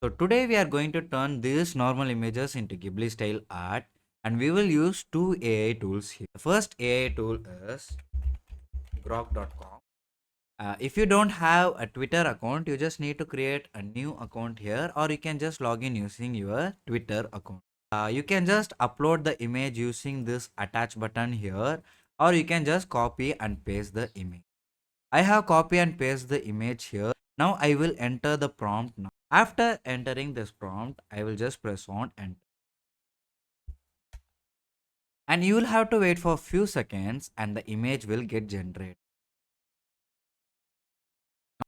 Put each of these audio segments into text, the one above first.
So today we are going to turn these normal images into Ghibli style art, and we will use two AI tools here. The first AI tool is Grok.com. If you don't have a Twitter account, you just need to create a new account here, or you can just log in using your Twitter account. You can just upload the image using this attach button here, or you can just copy and paste the image. I have copy and paste the image here. Now I will enter the prompt now. After entering this prompt, I will just press on enter. And you will have to wait for a few seconds and the image will get generated.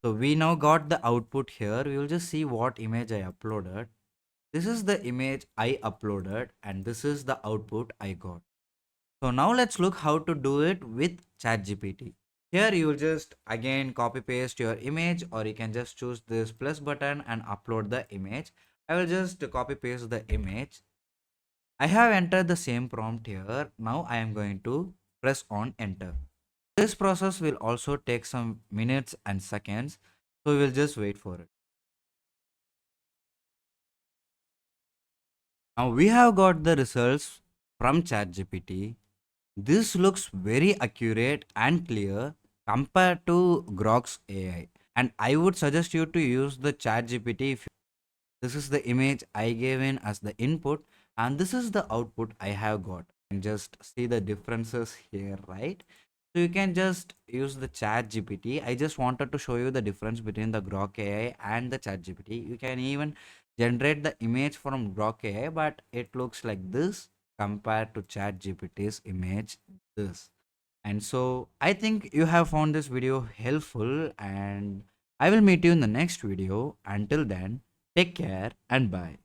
So we now got the output here. We will just see what image I uploaded. This is the image I uploaded and this is the output I got. So now let's look how to do it with ChatGPT. Here you will just again copy paste your image, or you can just choose this plus button and upload the image. I will just copy paste the image. I have entered the same prompt here. Now I am going to press on enter. This process will also take some minutes and seconds. So we will just wait for it. Now we have got the results from ChatGPT. This looks very accurate and clear compared to Grok's AI. And I would suggest you to use the ChatGPT. If this is the image I gave in as the input, and this is the output I have got. And just see the differences here, right? So you can just use the ChatGPT. I just wanted to show you the difference between the Grok AI and the ChatGPT. You can even generate the image from Grok AI, but it looks like this compared to ChatGPT's image this. And so I think you have found this video helpful, and I will meet you in the next video. Until then, take care and bye.